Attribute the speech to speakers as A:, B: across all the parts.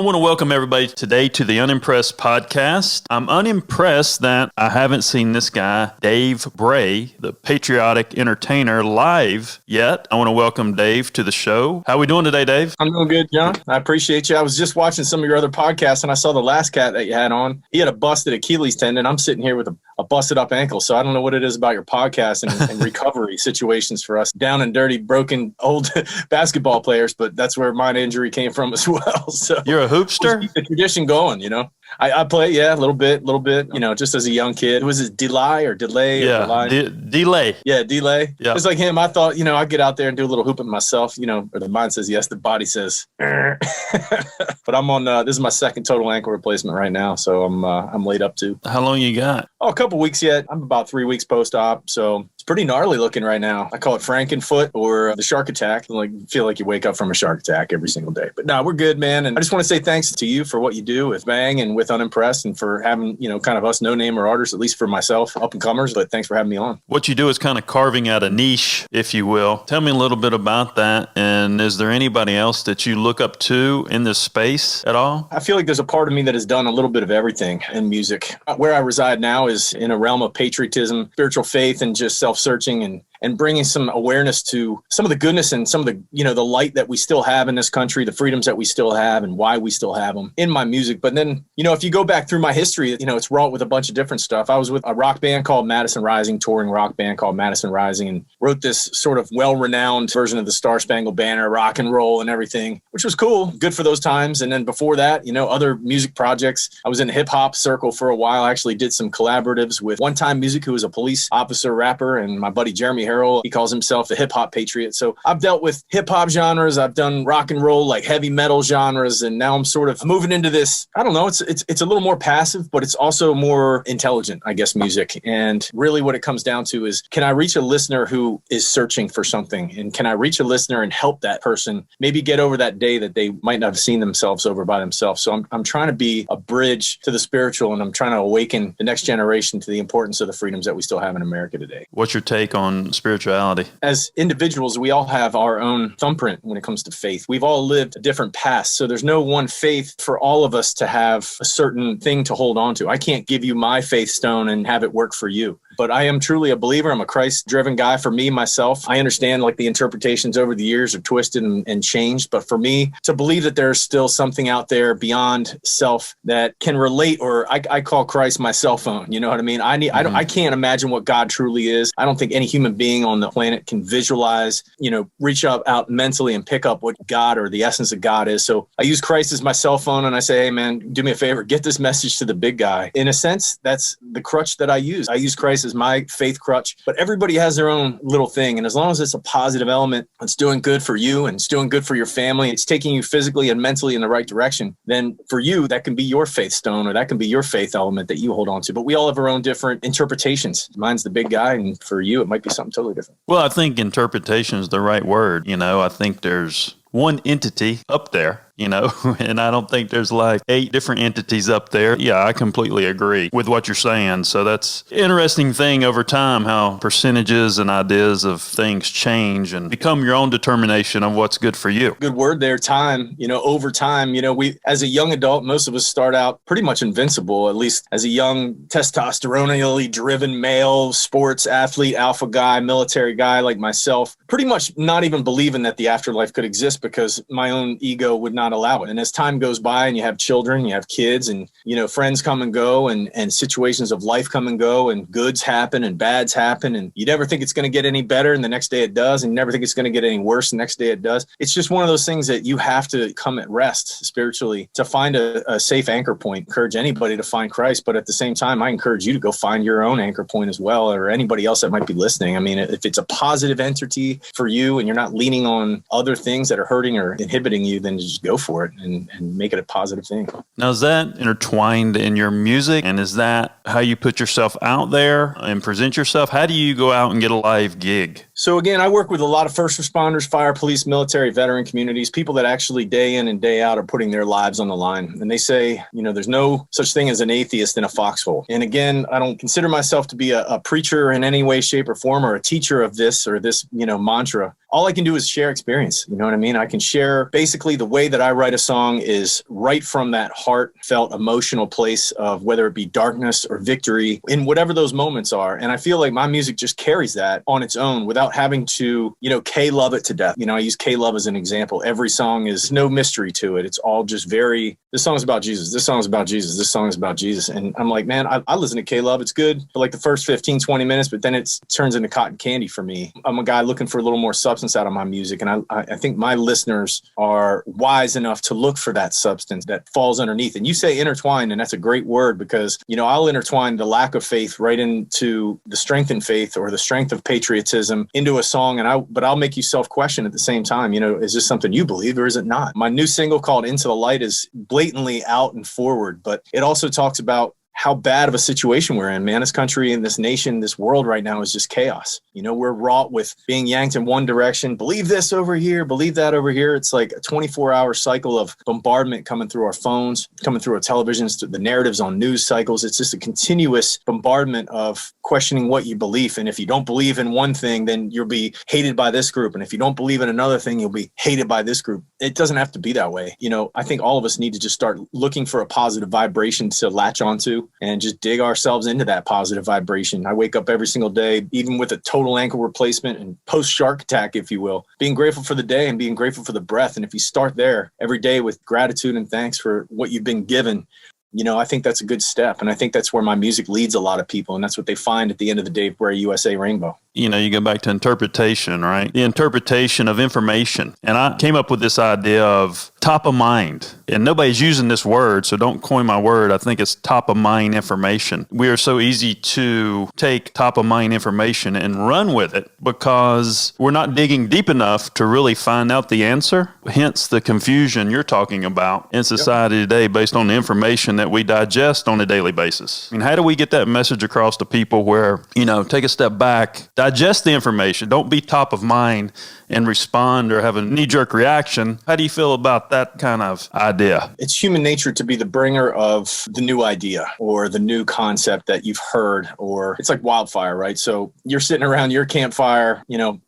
A: I want to welcome everybody today to the Unimpressed podcast. I'm unimpressed that I haven't seen this guy, Dave Bray, the patriotic entertainer, live yet. I want to welcome Dave to the show. How are we doing today, Dave?
B: I'm doing good, John. I appreciate you. I was just watching some of your other podcasts, and I saw the last cat that you had on. He had a busted Achilles tendon. I'm sitting here with a busted up ankle, so I don't know what it is about your podcast and recovery situations for us down and dirty, broken, old basketball players, but that's where my injury came from as well. So
A: you're a hoopster?
B: Keep the tradition going, you know. I play, a little bit, you know, just as a young kid. Was it delay?
A: Yeah, delay.
B: Yeah, delay.
A: Yeah.
B: It's like him. I thought, you know, I'd get out there and do a little hooping myself, you know, or the mind says yes, the body says. But I'm on, this is my second total ankle replacement right now, so I'm laid up too.
A: How long you got?
B: Oh, a couple weeks yet. I'm about 3 weeks post-op, so it's pretty gnarly looking right now. I call it Frankenfoot or the shark attack. Feel like you wake up from a shark attack every single day. But no, we're good, man. And I just want to say thanks to you for what you do with Bang and with Unimpressed, and for having, you know, kind of us no-name or artists, at least for myself, up-and-comers. But thanks for having me on.
A: What you do is kind of carving out a niche, if you will. Tell me a little bit about that. And is there anybody else that you look up to in this space at all?
B: I feel like there's a part of me that has done a little bit of everything in music. Where I reside now is in a realm of patriotism, spiritual faith, and just self-searching and bringing some awareness to some of the goodness and some of the, you know, the light that we still have in this country, the freedoms that we still have and why we still have them in my music. But then, you know, if you go back through my history, you know, it's wrought with a bunch of different stuff. I was with a rock band called Madison Rising, touring rock band called Madison Rising, and wrote this sort of well-renowned version of the Spangled Banner, rock and roll and everything, which was cool, good for those times. And then before that, you know, other music projects. I was in the hip hop circle for a while. I actually did some collaboratives with One Time Music, who was a police officer rapper, and my buddy Jeremy Harrell. He calls himself the hip hop patriot. So I've dealt with hip hop genres. I've done rock and roll, like heavy metal genres. And now I'm sort of moving into this, I don't know, it's a little more passive, but it's also more intelligent, I guess, music. And really what it comes down to is, can I reach a listener who is searching for something? And can I reach a listener and help that person maybe get over that day that they might not have seen themselves over by themselves? So I'm trying to be a bridge to the spiritual, and I'm trying to awaken the next generation to the importance of the freedoms that we still have in America today.
A: What's your take on spirituality?
B: As individuals, we all have our own thumbprint when it comes to faith. We've all lived a different past. So there's no one faith for all of us to have a certain thing to hold on to. I can't give you my faith stone and have it work for you. But I am truly a believer. I'm a Christ-driven guy. For me, myself, I understand like the interpretations over the years are twisted and changed. But for me, to believe that there's still something out there beyond self that can relate, or I call Christ my cell phone. You know what I mean? I can't imagine what God truly is. I don't think any human being on the planet can visualize, you know, reach out mentally and pick up what God or the essence of God is. So I use Christ as my cell phone, and I say, hey, man, do me a favor, get this message to the big guy. In a sense, that's the crutch that I use. I use Christ as my faith crutch, but everybody has their own little thing. And as long as it's a positive element, it's doing good for you and it's doing good for your family, it's taking you physically and mentally in the right direction, then for you, that can be your faith stone, or that can be your faith element that you hold on to. But we all have our own different interpretations. Mine's the big guy, and for you, it might be something totally different.
A: Well, I think interpretation is the right word. You know, I think there's one entity up there, you know, and I don't think there's like 8 different entities up there. Yeah, I completely agree with what you're saying. So that's an interesting thing over time, how percentages and ideas of things change and become your own determination of what's good for you.
B: Good word there, time. You know, over time, you know, we, as a young adult, most of us start out pretty much invincible, at least as a young testosteronally driven male, sports athlete, alpha guy, military guy like myself, pretty much not even believing that the afterlife could exist, because my own ego would not allow it. And as time goes by and you have children, you have kids, and, you know, friends come and go, and situations of life come and go, and goods happen and bads happen, and you never think it's going to get any better, and the next day it does, and you never think it's going to get any worse, the next day it does. It's just one of those things that you have to come at rest spiritually to find a safe anchor point. Encourage anybody to find Christ, but at the same time, I encourage you to go find your own anchor point as well, or anybody else that might be listening. I mean, if it's a positive entity for you and you're not leaning on other things that are hurting or inhibiting you, then just go for it and make it a positive thing.
A: Now, is that intertwined in your music? And is that how you put yourself out there and present yourself? How do you go out and get a live gig?
B: So again, I work with a lot of first responders, fire, police, military, veteran communities, people that actually day in and day out are putting their lives on the line. And they say, there's no such thing as an atheist in a foxhole. And again, I don't consider myself to be a preacher in any way, shape, or form, or a teacher of this or this, mantra. All I can do is share experience. You know what I mean? I can share basically the way that I write a song is right from that heartfelt, emotional place of whether it be darkness or victory in whatever those moments are. And I feel like my music just carries that on its own without having to, K-love it to death. I use K-love as an example. Every song is no mystery to it. It's all just this song is about Jesus. This song is about Jesus. This song is about Jesus. And I'm like, man, I listen to K-love. It's good for like the first 15, 20 minutes, but then it turns into cotton candy for me. I'm a guy looking for a little more substance out of my music. And I think my listeners are wise enough to look for that substance that falls underneath. And you say intertwined, and that's a great word because, I'll intertwine the lack of faith right into the strength in faith or the strength of patriotism into a song. But I'll make you self-question at the same time. Is this something you believe or is it not? My new single called Into the Light is blatantly out and forward, but it also talks about how bad of a situation we're in, man. This country and this nation, this world right now is just chaos. We're wrought with being yanked in one direction. Believe this over here, believe that over here. It's like a 24-hour cycle of bombardment coming through our phones, coming through our televisions, the narratives on news cycles. It's just a continuous bombardment of questioning what you believe. And if you don't believe in one thing, then you'll be hated by this group. And if you don't believe in another thing, you'll be hated by this group. It doesn't have to be that way. I think all of us need to just start looking for a positive vibration to latch onto and just dig ourselves into that positive vibration. I wake up every single day, even with a total ankle replacement and post-shark attack, if you will, being grateful for the day and being grateful for the breath. And if you start there every day with gratitude and thanks for what you've been given, I think that's a good step. And I think that's where my music leads a lot of people. And that's what they find at the end of the day for a USA rainbow.
A: You go back to interpretation, right? The interpretation of information. And I came up with this idea of top of mind. And nobody's using this word, so don't coin my word. I think it's top of mind information. We are so easy to take top of mind information and run with it because we're not digging deep enough to really find out the answer. Hence the confusion you're talking about in society today based on the information that we digest on a daily basis. How do we get that message across to people where, take a step back, digest the information, don't be top of mind and respond or have a knee-jerk reaction? How do you feel about that kind of idea?
B: It's human nature to be the bringer of the new idea or the new concept that you've heard, or it's like wildfire, right? So you're sitting around your campfire,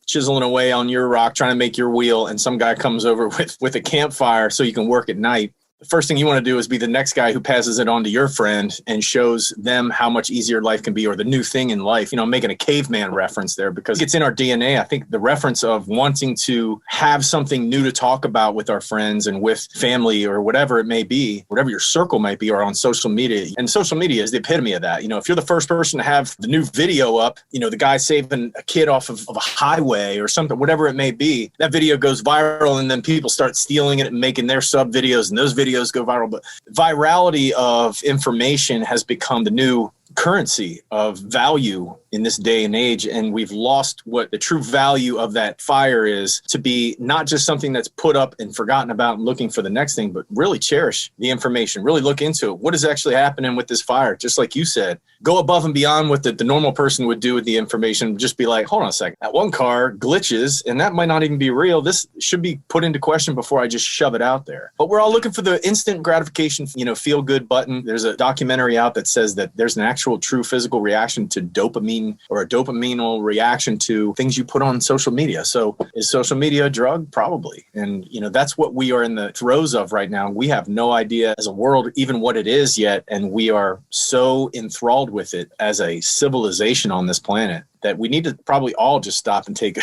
B: chiseling away on your rock, trying to make your wheel, and some guy comes over with a campfire so you can work at night. The first thing you want to do is be the next guy who passes it on to your friend and shows them how much easier life can be or the new thing in life. I'm making a caveman reference there because it's in our DNA. I think the reference of wanting to have something new to talk about with our friends and with family or whatever it may be, whatever your circle might be, or on social media. And social media is the epitome of that. If you're the first person to have the new video up, the guy saving a kid off of a highway or something, whatever it may be, that video goes viral and then people start stealing it and making their sub videos, and those videos go viral. But virality of information has become the new currency of value in this day and age. And we've lost what the true value of that fire is, to be not just something that's put up and forgotten about and looking for the next thing, but really cherish the information, really look into it. What is actually happening with this fire? Just like you said, go above and beyond what the normal person would do with the information. Just be like, hold on a second, that one car glitches and that might not even be real. This should be put into question before I just shove it out there. But we're all looking for the instant gratification, feel good button. There's a documentary out that says that there's an actual true physical reaction to dopamine, or a dopamineal reaction to things you put on social media. So is social media a drug? Probably. And, that's what we are in the throes of right now. We have no idea as a world even what it is yet. And we are so enthralled with it as a civilization on this planet that we need to probably all just stop and take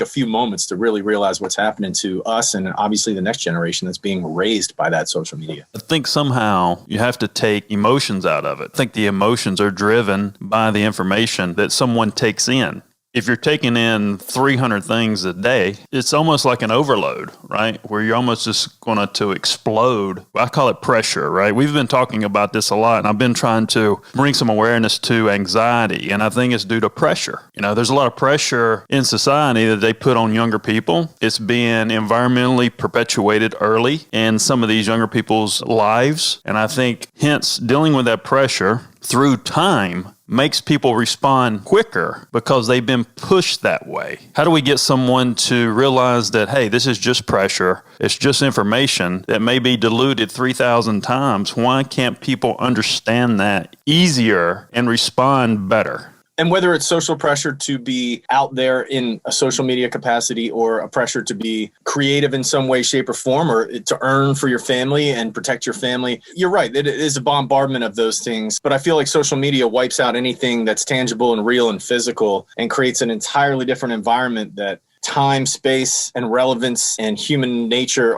B: a few moments to really realize what's happening to us and obviously the next generation that's being raised by that social media.
A: I think somehow you have to take emotions out of it. I think the emotions are driven by the information that someone takes in. If you're taking in 300 things a day, it's almost like an overload, right? Where you're almost just going to explode. I call it pressure, right? We've been talking about this a lot, and I've been trying to bring some awareness to anxiety, and I think it's due to pressure. There's a lot of pressure in society that they put on younger people. It's being environmentally perpetuated early in some of these younger people's lives, and I think hence dealing with that pressure through time makes people respond quicker because they've been pushed that way. How do we get someone to realize that, hey, this is just pressure, it's just information that may be diluted 3,000 times? Why can't people understand that easier and respond better?
B: And whether it's social pressure to be out there in a social media capacity or a pressure to be creative in some way, shape, or form, or to earn for your family and protect your family, you're right. It is a bombardment of those things. But I feel like social media wipes out anything that's tangible and real and physical and creates an entirely different environment that time, space, and relevance and human nature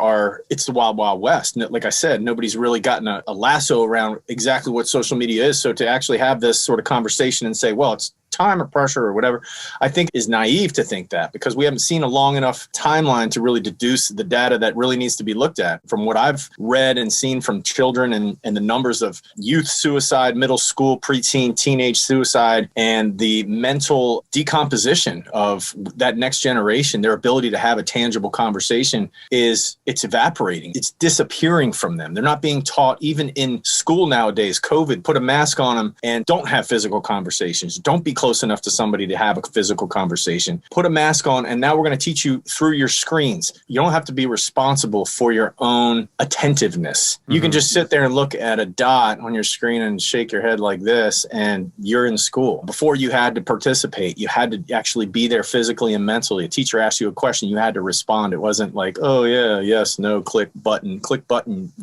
B: it's the wild, wild west. And like I said, nobody's really gotten a lasso around exactly what social media is. So to actually have this sort of conversation and say, well, it's time or pressure or whatever, I think is naive to think that, because we haven't seen a long enough timeline to really deduce the data that really needs to be looked at. From what I've read and seen from children and the numbers of youth suicide, middle school, preteen, teenage suicide, and the mental decomposition of that next generation, their ability to have a tangible conversation it's evaporating. It's disappearing from them. They're not being taught, even in school nowadays. COVID, put a mask on them and don't have physical conversations. Don't be close enough to somebody to have a physical conversation. Put a mask on, and now we're going to teach you through your screens. You don't have to be responsible for your own attentiveness. You can just sit there and look at a dot on your screen and shake your head like this, and you're in school. Before, you had to participate. You had to actually be there physically and mentally. A teacher asked you a question, you had to respond. It wasn't like, oh yeah, yes, no, click button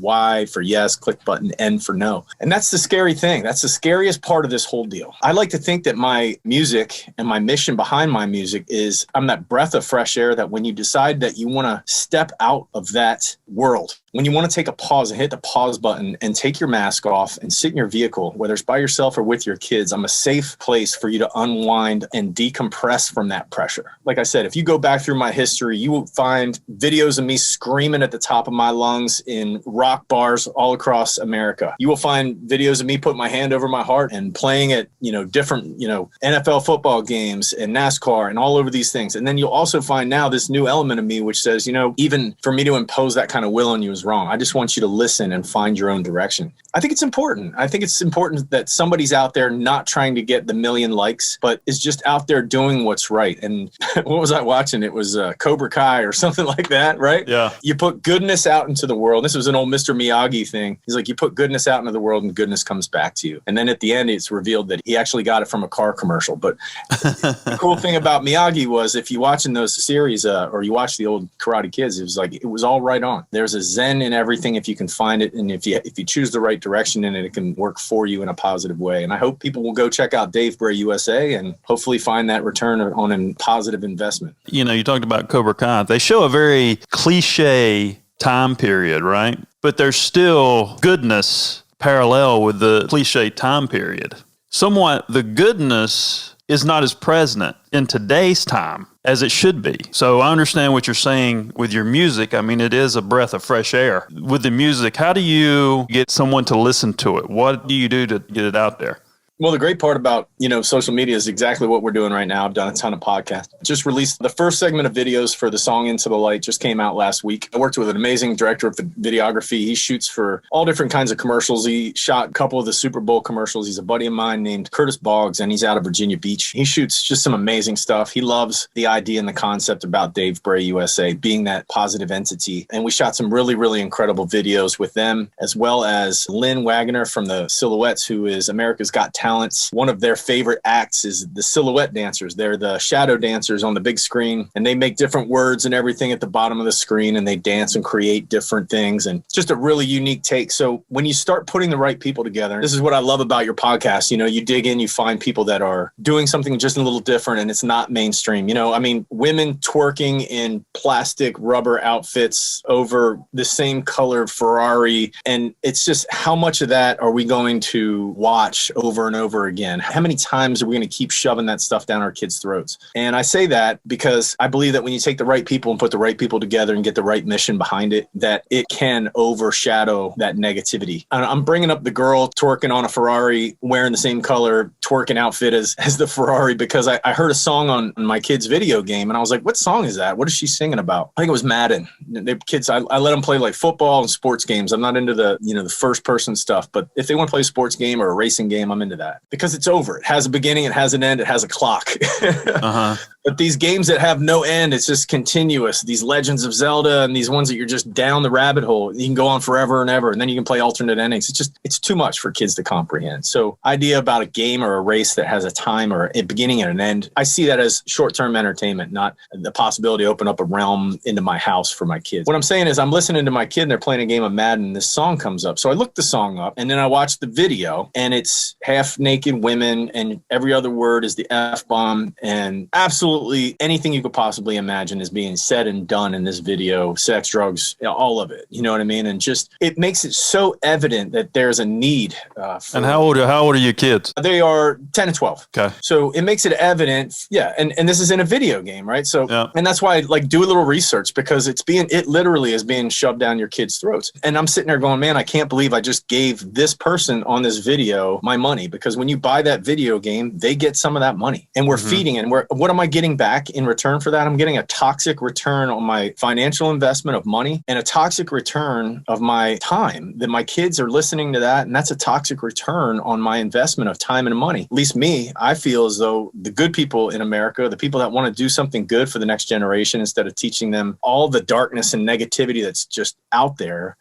B: Y for yes, click button N for no. And that's the scary thing. That's the scariest part of this whole deal. I like to think that my music and my mission behind my music is I'm that breath of fresh air that when you decide that you want to step out of that world, when you want to take a pause and hit the pause button and take your mask off and sit in your vehicle, whether it's by yourself or with your kids, I'm a safe place for you to unwind and decompress from that pressure. Like I said, if you go back through my history, you will find videos of me screaming at the top of my lungs in rock bars all across America. You will find videos of me putting my hand over my heart and playing at, different, NFL football games and NASCAR and all over these things. And then you'll also find now this new element of me, which says, even for me to impose that kind of will on you is wrong. I just want you to listen and find your own direction. I think it's important. I think it's important that somebody's out there not trying to get the million likes, but is just out there doing what's right. And what was I watching? It was Cobra Kai or something like that, right?
A: Yeah.
B: You put goodness out into the world. This was an old Mr. Miyagi thing. He's like, you put goodness out into the world and goodness comes back to you. And then at the end, it's revealed that he actually got it from a car commercial. But the cool thing about Miyagi was, if you watch in those series or you watch the old Karate Kids, it was all right on. There's a zen in everything if you can find it. And if you choose the right direction in it, it can work for you in a positive way. And I hope people will go check out Dave Bray USA and hopefully find that return on a positive investment.
A: You talked about Cobra Kai. They show a very cliche time period, right? But there's still goodness parallel with the cliche time period. Somewhat the goodness is not as present in today's time as it should be. So I understand what you're saying with your music. I mean, it is a breath of fresh air. With the music, how do you get someone to listen to it? What do you do to get it out there?
B: Well, the great part about, social media is exactly what we're doing right now. I've done a ton of podcasts. Just released the first segment of videos for the song Into the Light, just came out last week. I worked with an amazing director of videography. He shoots for all different kinds of commercials. He shot a couple of the Super Bowl commercials. He's a buddy of mine named Curtis Boggs, and he's out of Virginia Beach. He shoots just some amazing stuff. He loves the idea and the concept about Dave Bray USA being that positive entity. And we shot some really, really incredible videos with them, as well as Lynn Wagner from the Silhouettes, who is America's Got Talent. One of their favorite acts is the silhouette dancers. They're the shadow dancers on the big screen, and they make different words and everything at the bottom of the screen, and they dance and create different things, and just a really unique take. So when you start putting the right people together, this is what I love about your podcast. You dig in, you find people that are doing something just a little different, and it's not mainstream. Women twerking in plastic rubber outfits over the same color Ferrari, and it's just, how much of that are we going to watch over and over again? How many times are we going to keep shoving that stuff down our kids' throats? And I say that because I believe that when you take the right people and put the right people together and get the right mission behind it, that it can overshadow that negativity. And I'm bringing up the girl twerking on a Ferrari, wearing the same color twerking outfit as the Ferrari, because I heard a song on my kid's video game, and I was like, what song is that? What is she singing about? I think it was Madden. Kids, I let them play like football and sports games. I'm not into the first person stuff, but if they want to play a sports game or a racing game, I'm into that because it's over. It has a beginning, it has an end, it has a clock. But these games that have no end, it's just continuous. These Legends of Zelda and these ones that you're just down the rabbit hole, you can go on forever and ever, and then you can play alternate endings. It's too much for kids to comprehend. So idea about a game or a race that has a time or a beginning and an end, I see that as short-term entertainment, not the possibility to open up a realm into my house for my kids. What I'm saying is I'm listening to my kid and they're playing a game of Madden and this song comes up. So I look the song up and then I watch the video and it's half naked women and every other word is the F-bomb and absolutely anything you could possibly imagine is being said and done in this video, sex, drugs, all of it. You know what I mean? And just, it makes it so evident that there's a need.
A: And how old are your kids?
B: They are 10 and 12.
A: Okay.
B: So it makes it evident. Yeah. And this is in a video game, right? So, and that's why I like do a little research because it literally is being shoved down your kids' throats. And I'm sitting there going, man, I can't believe I just gave this person on this video my money, because when you buy that video game, they get some of that money and we're feeding it. And what am I getting back in return for that? I'm getting a toxic return on my financial investment of money and a toxic return of my time, that my kids are listening to that. And that's a toxic return on my investment of time and money. At least me, I feel as though the good people in America, the people that want to do something good for the next generation, instead of teaching them all the darkness and negativity that's just out there,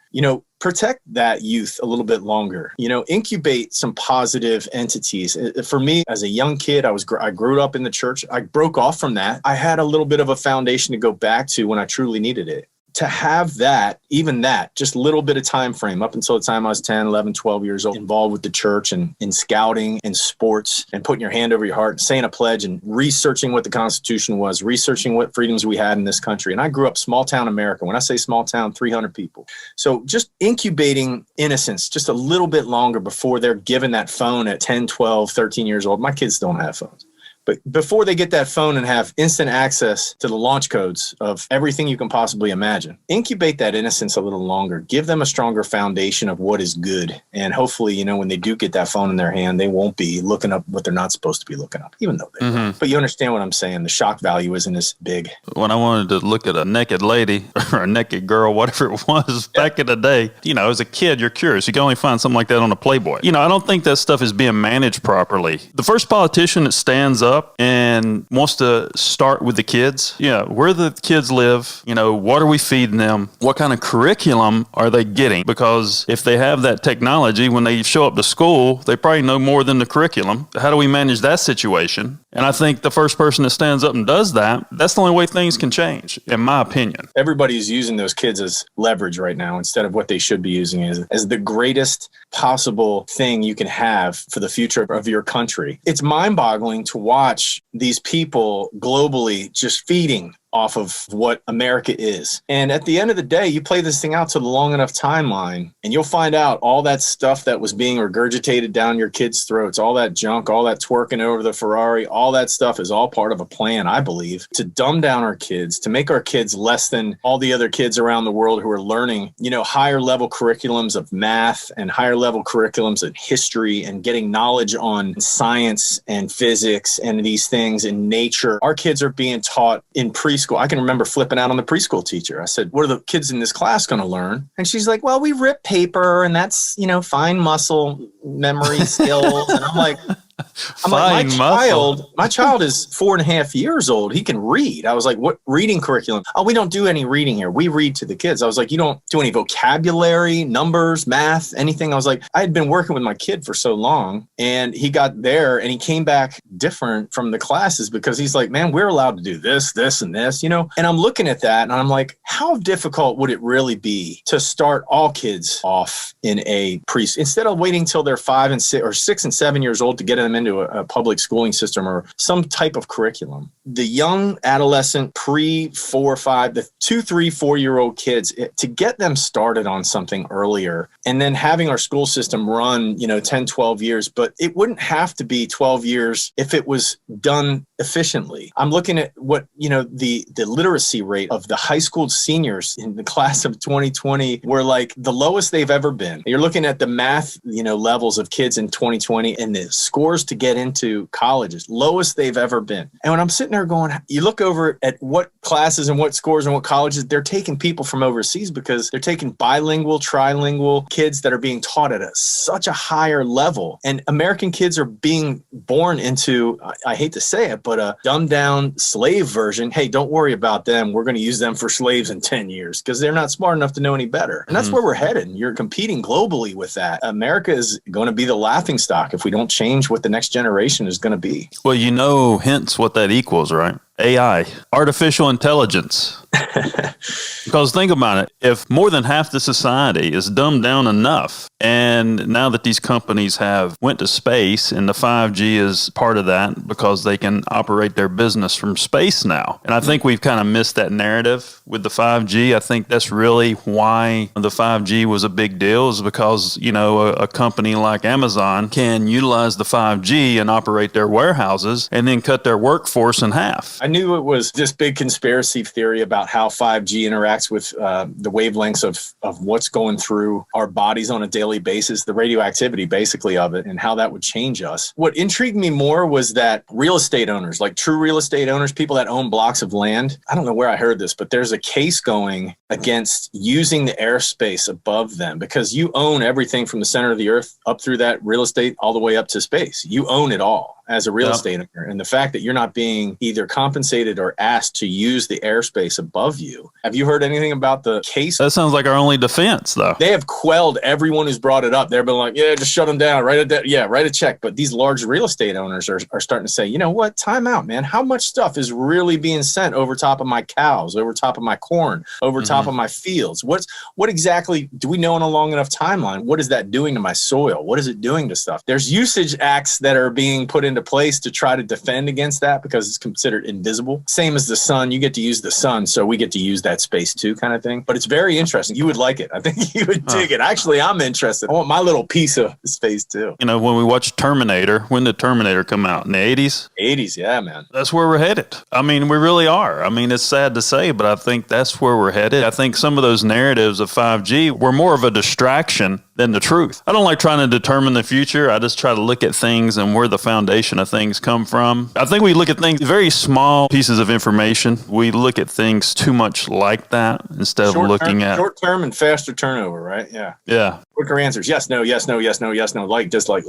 B: protect that youth a little bit longer, incubate some positive entities. For me, as a young kid, I grew up in the church. I broke off from that. I had a little bit of a foundation to go back to when I truly needed it. To have that, even that, just a little bit of time frame up until the time I was 10, 11, 12 years old, involved with the church and in scouting and sports and putting your hand over your heart and saying a pledge and researching what the Constitution was, researching what freedoms we had in this country. And I grew up small town America. When I say small town, 300 people. So just incubating innocence just a little bit longer before they're given that phone at 10, 12, 13 years old. My kids don't have phones. But before they get that phone and have instant access to the launch codes of everything you can possibly imagine, incubate that innocence a little longer. Give them a stronger foundation of what is good. And hopefully, when they do get that phone in their hand, they won't be looking up what they're not supposed to be looking up, even though they will. But you understand what I'm saying. The shock value isn't as big.
A: When I wanted to look at a naked lady or a naked girl, whatever it was back in the day, as a kid, you're curious. You can only find something like that on a Playboy. I don't think that stuff is being managed properly. The first politician that stands up and wants to start with the kids, where the kids live, what are we feeding them? What kind of curriculum are they getting? Because if they have that technology, when they show up to school, they probably know more than the curriculum. How do we manage that situation? And I think the first person that stands up and does that, that's the only way things can change, in my opinion.
B: Everybody's using those kids as leverage right now instead of what they should be using as the greatest possible thing you can have for the future of your country. It's mind-boggling to watch these people globally just feeding off of what America is. And at the end of the day, you play this thing out to the long enough timeline and you'll find out all that stuff that was being regurgitated down your kids' throats, all that junk, all that twerking over the Ferrari, all that stuff is all part of a plan, I believe, to dumb down our kids, to make our kids less than all the other kids around the world who are learning, higher level curriculums of math and higher level curriculums of history and getting knowledge on science and physics and these things in nature. Our kids are being taught in preschool. I can remember flipping out on the preschool teacher. I said, what are the kids in this class going to learn? And she's like, well, we rip paper and that's, fine muscle memory skills. And I'm like, my child is 4.5 years old. He can read. I was like, what reading curriculum? Oh, we don't do any reading here. We read to the kids. I was like, you don't do any vocabulary, numbers, math, anything. I was like, I had been working with my kid for so long and he got there and he came back different from the classes because he's like, man, we're allowed to do this, this, and this, and I'm looking at that and I'm like, how difficult would it really be to start all kids off in a preschool instead of waiting till they're 5 and 6 or 6 and 7 years old to get them into into a public schooling system or some type of curriculum. The young adolescent, pre-4 or 5, the 2, 3, 4-year-old kids, to get them started on something earlier, and then having our school system run, 10, 12 years, but it wouldn't have to be 12 years if it was done efficiently. I'm looking at what, the literacy rate of the high school seniors in the class of 2020 were like the lowest they've ever been. You're looking at the math, levels of kids in 2020 and the scores to get into colleges, lowest they've ever been. And when I'm sitting there going, you look over at what classes and what scores and what colleges, they're taking people from overseas because they're taking bilingual, trilingual kids that are being taught at such a higher level. And American kids are being born into, I hate to say it, but a dumbed down slave version. Hey, don't worry about them. We're going to use them for slaves in 10 years because they're not smart enough to know any better. And that's where we're headed. You're competing globally with that. America is going to be the laughingstock if we don't change what the next generation is going to be.
A: Well, hence what that equals, right? AI, artificial intelligence. Because think about it, if more than half the society is dumbed down enough, and now that these companies have went to space, and the 5G is part of that because they can operate their business from space now. And I think we've kind of missed that narrative with the 5G. I think that's really why the 5G was a big deal, is because, a company like Amazon can utilize the 5G and operate their warehouses and then cut their workforce in half.
B: I knew it was this big conspiracy theory about how 5G interacts with the wavelengths of what's going through our bodies on a daily basis, the radioactivity basically of it, and how that would change us. What intrigued me more was that real estate owners, like true real estate owners, people that own blocks of land, I don't know where I heard this, but there's a case going against using the airspace above them because you own everything from the center of the earth up through that real estate all the way up to space. You own it all as a real estate owner. And the fact that you're not being either compensated or asked to use the airspace above you. Have you heard anything about the case?
A: That sounds like our only defense, though.
B: They have quelled everyone who's brought it up. They've been like, yeah, just shut them down. Write a check. But these large real estate owners are starting to say, you know what? Time out, man. How much stuff is really being sent over top of my cows, over top of my corn, over top of my fields? What exactly do we know on a long enough timeline? What is that doing to my soil? What is it doing to stuff? There's usage acts that are being put into place to try to defend against that because it's considered invisible. Same as the sun. You get to use the sun, so we get to use that space too, kind of thing. But it's very interesting. You would like it. I think you would dig it. Actually, I'm interested. I want my little piece of space too.
A: When we watch Terminator, when did Terminator come out? In the 80s?
B: 80s, yeah, man.
A: That's where we're headed. I mean, we really are. I mean, it's sad to say, but I think that's where we're headed. I think some of those narratives of 5G were more of a distraction than the truth. I don't like trying to determine the future. I just try to look at things and where the foundation of things come from. I think we look at things, very small pieces of information. We look at things too much like that instead of looking at
B: short-term and faster turnover, right? Yeah.
A: Yeah.
B: Quicker answers. Yes, no, yes, no, yes, no, yes, no. Like, dislike.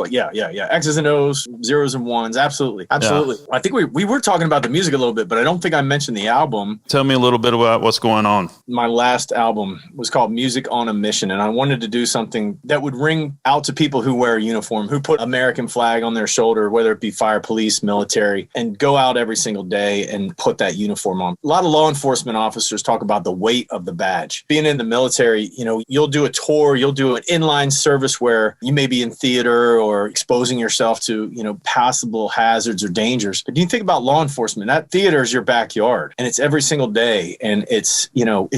B: Yeah. X's and O's, zeros and ones. Absolutely. Yeah. I think we were talking about the music a little bit, but I don't think I mentioned the album.
A: Tell me a little bit about what's going on.
B: My last album was called Music on a Mission, and I wanted to do something that would ring out to people who wear a uniform, who put American flag on their shoulder, whether it be fire, police, military, and go out every single day and put that uniform on. A lot of law enforcement officers talk about the weight of the badge. Being in the military, you'll do a tour, you'll do an inline service where you may be in theater or exposing yourself to, possible hazards or dangers. But you think about law enforcement, that theater is your backyard and it's every single day. And it's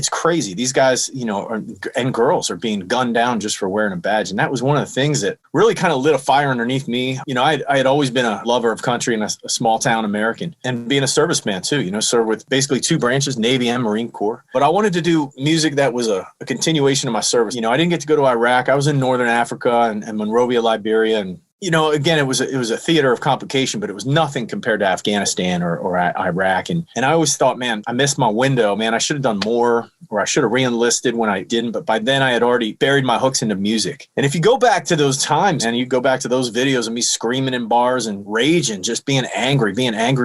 B: crazy. These guys, and girls are being gunned down just for wearing a badge. And that was one of the things that really kind of lit a fire underneath me. I had always been a lover of country and a small town American, and being a serviceman too, served with basically two branches, Navy and Marine Corps. But I wanted to do music that was a continuation of my service. I didn't get to go to Iraq. I was in Northern Africa and Monrovia, Liberia, and again, it was a theater of complication, but it was nothing compared to Afghanistan or Iraq. And I always thought, man, I missed my window. Man, I should have done more, or I should have re-enlisted when I didn't. But by then I had already buried my hooks into music. And if you go back to those times and you go back to those videos of me screaming in bars and raging, just being angry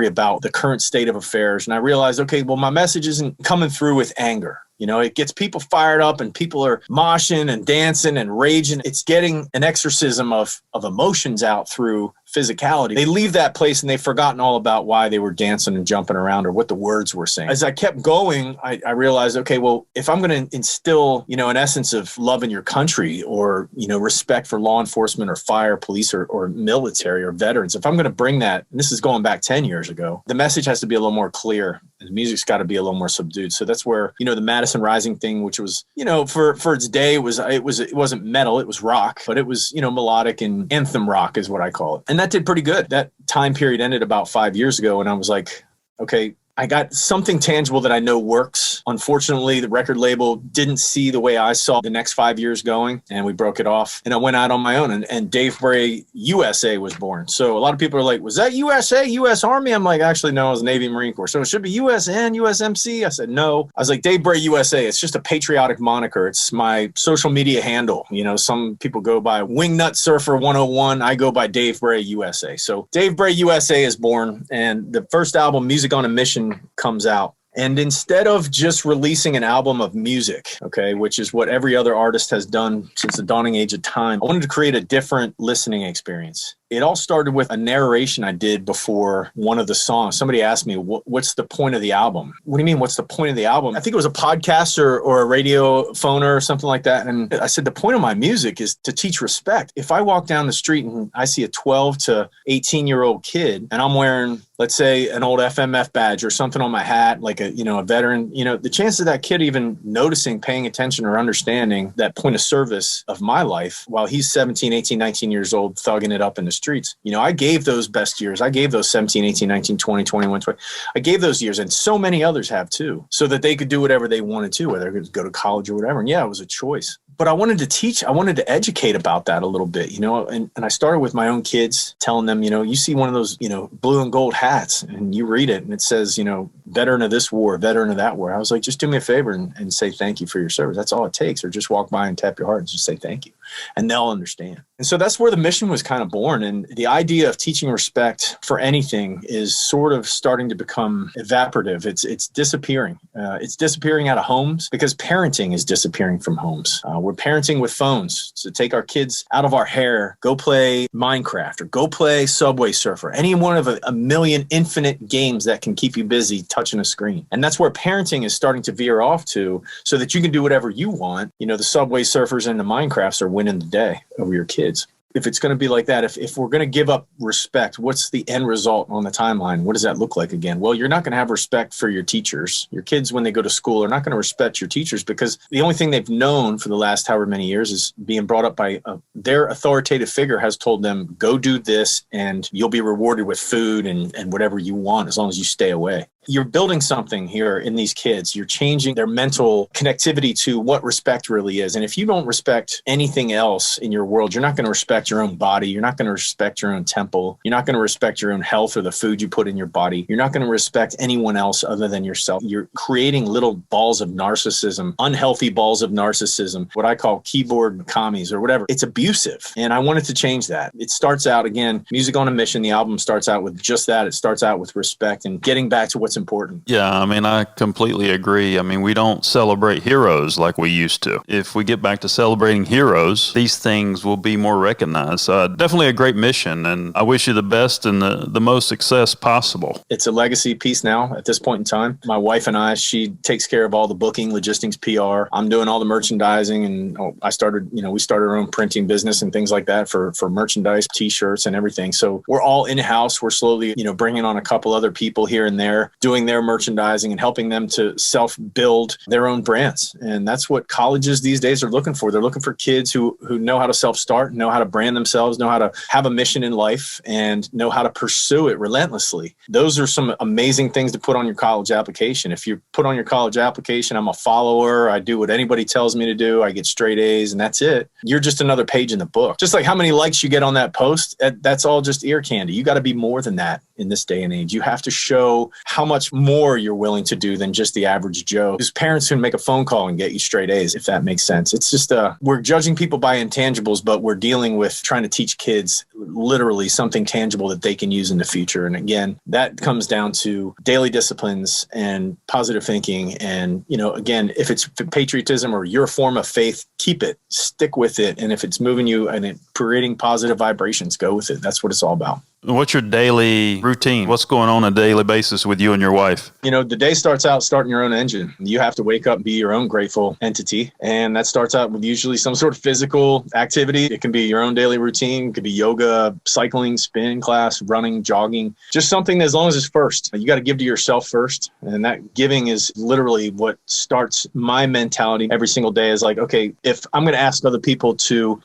B: about the current state of affairs. And I realized, okay, well, my message isn't coming through with anger. It gets people fired up and people are moshing and dancing and raging. It's getting an exorcism of emotions out through physicality, they leave that place and they've forgotten all about why they were dancing and jumping around or what the words were saying. As I kept going, I realized, okay, well, if I'm going to instill, an essence of love in your country or, respect for law enforcement or fire, police or military or veterans, if I'm going to bring that, and this is going back 10 years ago, the message has to be a little more clear. The music's got to be a little more subdued. So that's where, the Madison Rising thing, which was, for its day, it wasn't metal, it was rock, but it was, melodic and anthem rock is what I call it. And that did pretty good. That time period ended about 5 years ago. And I was like, okay, I got something tangible that I know works. Unfortunately, the record label didn't see the way I saw the next 5 years going, and we broke it off. And I went out on my own, and Dave Bray USA was born. So a lot of people are like, was that USA, U.S. Army? I'm like, actually, no, it was Navy Marine Corps. So it should be USN, USMC? I said, no. I was like, Dave Bray USA. It's just a patriotic moniker. It's my social media handle. Some people go by Wingnut Surfer 101. I go by Dave Bray USA. So Dave Bray USA is born, and the first album, Music on a Mission, comes out. And instead of just releasing an album of music, okay, which is what every other artist has done since the dawning age of time, I wanted to create a different listening experience. It all started with a narration I did before one of the songs. Somebody asked me, what's the point of the album? What do you mean, what's the point of the album? I think it was a podcast or a radio phoner or something like that. And I said, the point of my music is to teach respect. If I walk down the street and I see a 12 to 18-year-old kid and I'm wearing, let's say, an old FMF badge or something on my hat, like a veteran, the chance of that kid even noticing, paying attention or understanding that point of service of my life while he's 17, 18, 19 years old, thugging it up in the streets. I gave those best years. I gave those 17, 18, 19, 20, 21, 20. I gave those years, and so many others have too, so that they could do whatever they wanted to, whether they could go to college or whatever. And yeah, it was a choice. But I wanted to teach, I wanted to educate about that a little bit, and I started with my own kids, telling them, you see one of those, blue and gold hats and you read it and it says, veteran of this war, veteran of that war. I was like, just do me a favor and say thank you for your service. That's all it takes. Or just walk by and tap your heart and just say thank you. And they'll understand. And so that's where the mission was kind of born. And the idea of teaching respect for anything is sort of starting to become evaporative. It's disappearing. It's disappearing out of homes because parenting is disappearing from homes. We're parenting with phones. So take our kids out of our hair, go play Minecraft or go play Subway Surfer, any one of a million infinite games that can keep you busy touching a screen. And that's where parenting is starting to veer off to, so that you can do whatever you want. The Subway Surfers and the Minecrafts are winning the day over your kids. If it's going to be like that, if we're going to give up respect, what's the end result on the timeline? What does that look like again? Well, you're not going to have respect for your teachers. Your kids, when they go to school, are not going to respect your teachers because the only thing they've known for the last however many years is being brought up by their authoritative figure has told them, go do this and you'll be rewarded with food and whatever you want as long as you stay away. You're building something here in these kids. You're changing their mental connectivity to what respect really is. And if you don't respect anything else in your world, you're not going to respect your own body. You're not going to respect your own temple. You're not going to respect your own health or the food you put in your body. You're not going to respect anyone else other than yourself. You're creating little balls of narcissism, unhealthy balls of narcissism, what I call keyboard commies or whatever. It's abusive. And I wanted to change that. It starts out, again, Music on a Mission. The album starts out with just that. It starts out with respect and getting back to what's important.
A: Yeah, I completely agree. We don't celebrate heroes like we used to. If we get back to celebrating heroes, these things will be more recognized. Definitely a great mission, and I wish you the best and the most success possible.
B: It's a legacy piece now at this point in time. My wife and I, she takes care of all the booking, logistics, PR. I'm doing all the merchandising, and we started our own printing business and things like that for merchandise, t-shirts and everything. So we're all in-house. We're slowly, bringing on a couple other people here and there, doing their merchandising and helping them to self-build their own brands. And that's what colleges these days are looking for. They're looking for kids who know how to self-start, know how to brand themselves, know how to have a mission in life, and know how to pursue it relentlessly. Those are some amazing things to put on your college application. If you put on your college application, I'm a follower, I do what anybody tells me to do, I get straight A's, and that's it. You're just another page in the book. Just like how many likes you get on that post, that's all just ear candy. You got to be more than that. in this day and age. You have to show how much more you're willing to do than just the average Joe, whose parents can make a phone call and get you straight A's, if that makes sense. It's just, we're judging people by intangibles, but we're dealing with trying to teach kids literally something tangible that they can use in the future. And again, that comes down to daily disciplines and positive thinking. And, again, if it's patriotism or your form of faith, keep it, stick with it. And if it's moving you and it creating positive vibrations, go with it. That's what it's all about.
A: What's your daily routine? What's going on a daily basis with you and your wife?
B: The day starts out starting your own engine. You have to wake up and be your own grateful entity. And that starts out with usually some sort of physical activity. It can be your own daily routine. It could be yoga, cycling, spin class, running, jogging, just something as long as it's first. You got to give to yourself first. And that giving is literally what starts my mentality every single day is like, okay, if I'm going to ask other people to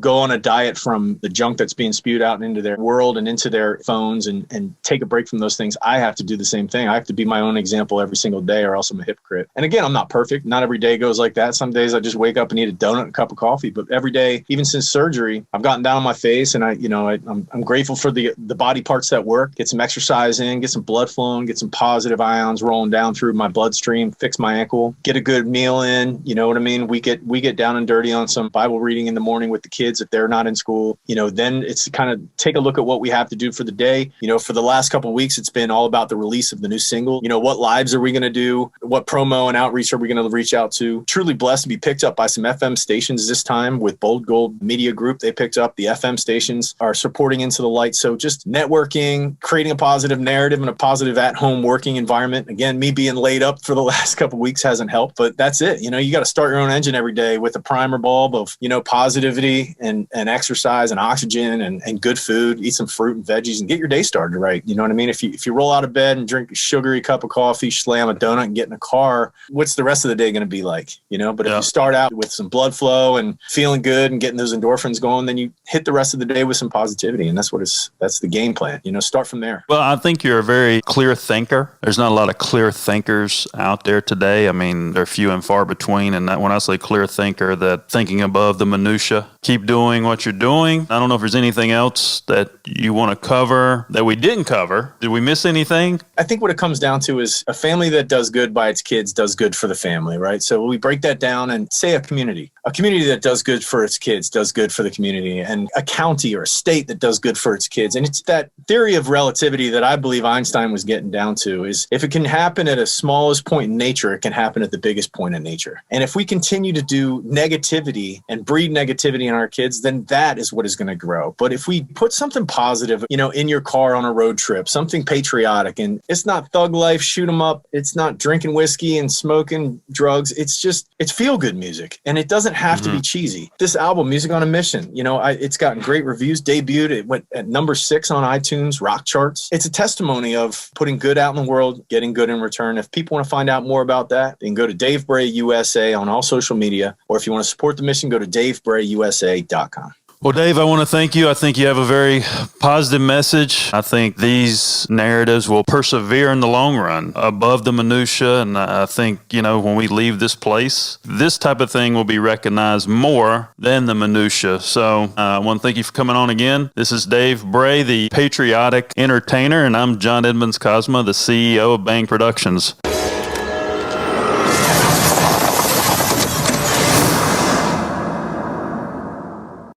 B: go on a diet from the junk that's being spewed out into their world and into their phones and take a break from those things, I have to do the same thing. I have to be my own example every single day or else I'm a hypocrite. And again, I'm not perfect. Not every day goes like that. Some days I just wake up and eat a donut and a cup of coffee. But every day, even since surgery, I've gotten down on my face and I'm grateful for the body parts that work. Get some exercise in, get some blood flowing, get some positive ions rolling down through my bloodstream, fix my ankle, get a good meal in. You know what I mean? We get down and dirty on some Bible reading in the morning with the kids if they're not in school. Then it's kind of take a look at what we have to do for the day. For the last couple of weeks, it's been all about the release of the new single. What lives are we going to do? What promo and outreach are we going to reach out to? Truly blessed to be picked up by some FM stations this time with Bold Gold Media Group. They picked up the FM stations are supporting Into the Light. So just networking, creating a positive narrative and a positive at-home working environment. Again, me being laid up for the last couple of weeks hasn't helped, but that's it. You got to start your own engine every day with a primer bulb of, positivity and exercise and oxygen and good food. Eat some fruit and veggies and get your day started right. You know what I mean? If you roll out of bed and drink a sugary cup of coffee, slam a donut and get in a car, what's the rest of the day going to be like? But if you start out with some blood flow and feeling good and getting those endorphins going, then you hit the rest of the day with some positivity. And that's the game plan. Start from there.
A: Well, I think you're a very clear thinker. There's not a lot of clear thinkers out there today. I mean, they're few and far between. And when I say clear thinker, that thinking above the minutia, keep doing what you're doing. I don't know if there's anything else that you want to cover that we didn't cover. Did we miss anything?
B: I think what it comes down to is a family that does good by its kids does good for the family, right? So we break that down and say a community that does good for its kids does good for the community, and a county or a state that does good for its kids. And it's that theory of relativity that I believe Einstein was getting down to is if it can happen at a smallest point in nature, it can happen at the biggest point in nature. And if we continue to do negativity and breed negativity in our kids, then that is what is going to grow. But if we put something positive, in your car on a road trip, something patriotic, and it's not thug life, shoot 'em up. It's not drinking whiskey and smoking drugs. It's feel good music, and it doesn't have to be cheesy. This album, Music on a Mission, it's gotten great reviews, debuted. It went at number 6 on iTunes rock charts. It's a testimony of putting good out in the world, getting good in return. If people want to find out more about that, they can go to Dave Bray USA on all social media, or if you want to support the mission, go to davebrayusa.com.
A: Well, Dave, I want to thank you. I think you have a very positive message. I think these narratives will persevere in the long run above the minutia. And I think, when we leave this place, this type of thing will be recognized more than the minutia. So I want to thank you for coming on again. This is Dave Bray, the patriotic entertainer, and I'm John Edmonds Cosma, the CEO of Bang Productions.